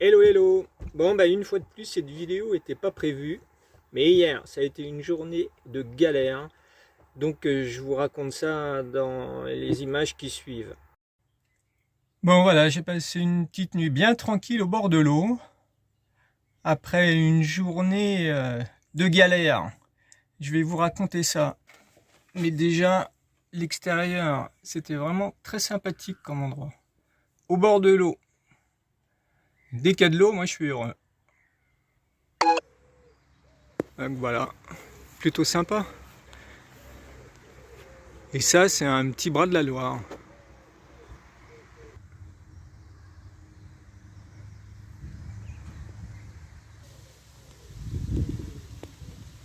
Hello hello. Bon bah une fois de plus cette vidéo n'était pas prévue, mais hier ça a été une journée de galère, donc je vous raconte ça dans les images qui suivent. Bon voilà, j'ai passé une petite nuit bien tranquille au bord de l'eau, après une journée de galère. Je vais vous raconter ça, mais déjà l'extérieur c'était vraiment très sympathique comme endroit. Au bord de l'eau, dès qu'il y a de l'eau, moi je suis heureux. Donc voilà, plutôt sympa. Et ça, c'est un petit bras de la Loire.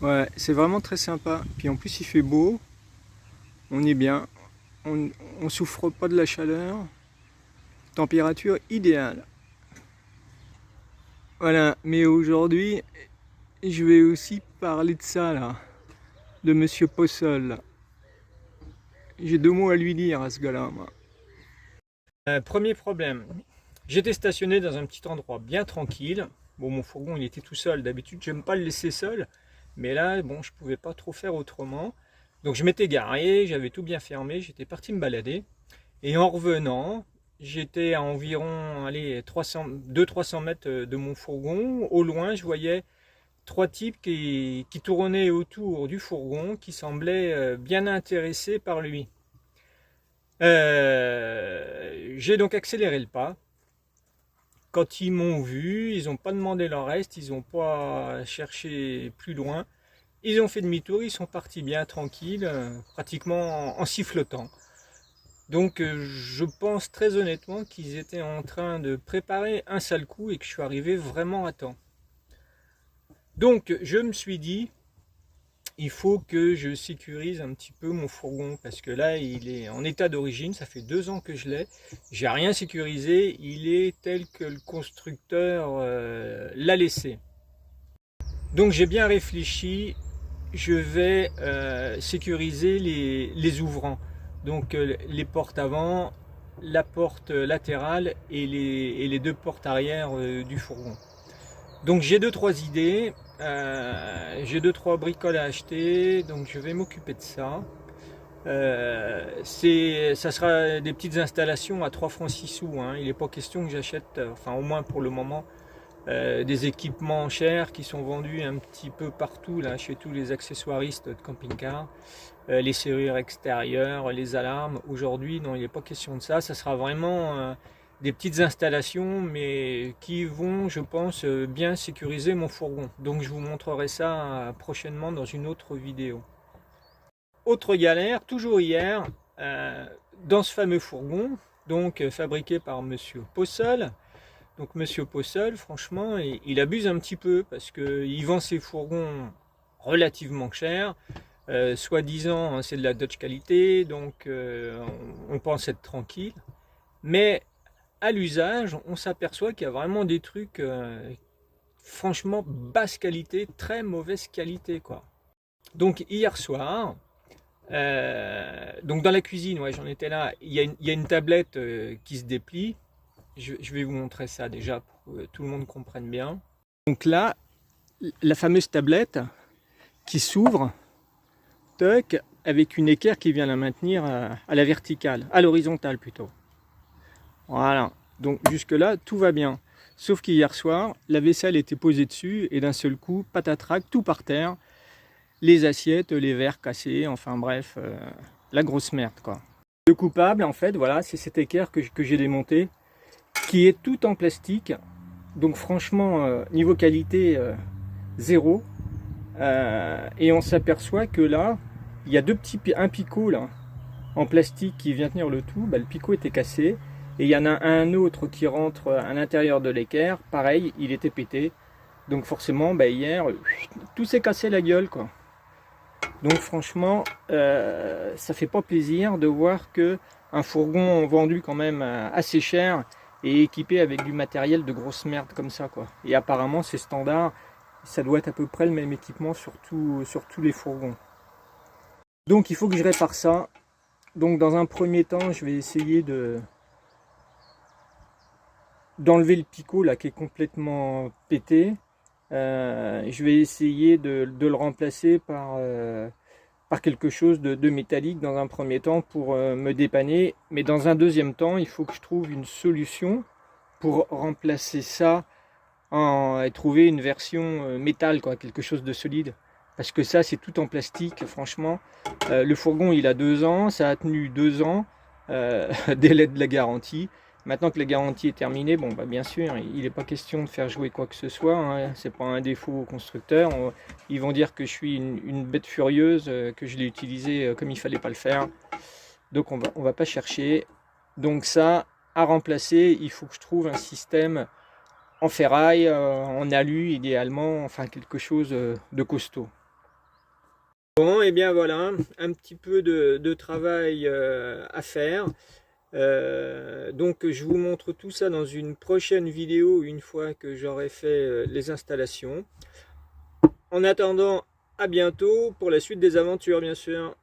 Ouais, c'est vraiment très sympa. Puis en plus, il fait beau, on est bien, on souffre pas de la chaleur, température idéale. Voilà, mais aujourd'hui, je vais aussi parler de ça là, de Monsieur Possol. J'ai deux mots à lui dire à ce gars-là, moi. Premier problème, j'étais stationné dans un petit endroit bien tranquille. Bon, mon fourgon, il était tout seul. D'habitude, j'aime pas le laisser seul. Mais là, bon, je pouvais pas trop faire autrement. Donc, je m'étais garé, j'avais tout bien fermé, j'étais parti me balader. Et en revenant, j'étais à environ, allez, 200-300 mètres de mon fourgon. Au loin, je voyais trois types qui tournaient autour du fourgon, qui semblaient bien intéressés par lui. J'ai donc accéléré le pas. Quand ils m'ont vu, ils n'ont pas demandé leur reste, ils n'ont pas cherché plus loin. Ils ont fait demi-tour, ils sont partis bien tranquilles, pratiquement en sifflotant. Donc je pense très honnêtement qu'ils étaient en train de préparer un sale coup et que je suis arrivé vraiment à temps. Donc je me suis dit, il faut que je sécurise un petit peu mon fourgon parce que là il est en état d'origine, ça fait 2 ans que je l'ai, j'ai rien sécurisé, il est tel que le constructeur l'a laissé. Donc j'ai bien réfléchi, je vais sécuriser les ouvrants, donc les portes avant, la porte latérale et les deux portes arrière du fourgon. Donc j'ai deux trois idées, j'ai deux trois bricoles à acheter, donc je vais m'occuper de ça. Ça sera des petites installations à 3 francs 6 sous, hein. Il n'est pas question que j'achète, enfin au moins pour le moment, des équipements chers qui sont vendus un petit peu partout là, chez tous les accessoiristes de camping-car, les serrures extérieures, les alarmes. Aujourd'hui, non, il n'est pas question de ça. Ça sera vraiment des petites installations, mais qui vont, je pense, bien sécuriser mon fourgon. Donc, je vous montrerai ça prochainement dans une autre vidéo. Autre galère, toujours hier, dans ce fameux fourgon, donc fabriqué par Monsieur Possol. Donc Monsieur Possol, franchement, il abuse un petit peu parce qu'il vend ses fourgons relativement chers. Soi-disant, c'est de la Dodge qualité, donc on pense être tranquille. Mais à l'usage, on s'aperçoit qu'il y a vraiment des trucs franchement basse qualité, très mauvaise qualité, quoi. Donc hier soir, donc dans la cuisine, ouais, j'en étais là, il y a une tablette qui se déplie. Je vais vous montrer ça déjà pour que tout le monde comprenne bien. Donc là, la fameuse tablette qui s'ouvre, toc, avec une équerre qui vient la maintenir à la verticale, à l'horizontale plutôt. Voilà, donc jusque là tout va bien. Sauf qu'hier soir, la vaisselle était posée dessus et d'un seul coup, patatrac, tout par terre. Les assiettes, les verres cassés, enfin bref, la grosse merde quoi. Le coupable en fait, voilà, c'est cette équerre que j'ai démontée, qui est tout en plastique, donc franchement niveau qualité zéro, et on s'aperçoit que là il y a un picot là en plastique qui vient tenir le tout, bah, le picot était cassé et il y en a un autre qui rentre à l'intérieur de l'équerre, pareil, il était pété, donc forcément bah, hier tout s'est cassé la gueule quoi. Donc franchement ça fait pas plaisir de voir que un fourgon vendu quand même assez cher et équipé avec du matériel de grosse merde comme ça quoi. Et apparemment c'est standard, ça doit être à peu près le même équipement sur tous les fourgons. Donc il faut que je répare ça. Donc dans un premier temps je vais essayer d'enlever le picot là qui est complètement pété. Je vais essayer de le remplacer par quelque chose de métallique dans un premier temps pour me dépanner. Mais dans un deuxième temps, il faut que je trouve une solution pour remplacer ça et trouver une version métal, quoi, quelque chose de solide. Parce que ça, c'est tout en plastique, franchement. Le fourgon, il a 2 ans, ça a tenu 2 ans, délai de la garantie. Maintenant que la garantie est terminée, bon, bah, bien sûr, il n'est pas question de faire jouer quoi que ce soit, hein. C'est pas un défaut au constructeur. Ils vont dire que je suis une bête furieuse, que je l'ai utilisé comme il fallait pas le faire. Donc on va pas chercher. Donc ça, à remplacer, il faut que je trouve un système en ferraille, en alu idéalement, enfin quelque chose de costaud. Bon, et bien voilà, un petit peu de travail à faire. Donc je vous montre tout ça dans une prochaine vidéo une fois que j'aurai fait les installations. En attendant, à bientôt pour la suite des aventures bien sûr.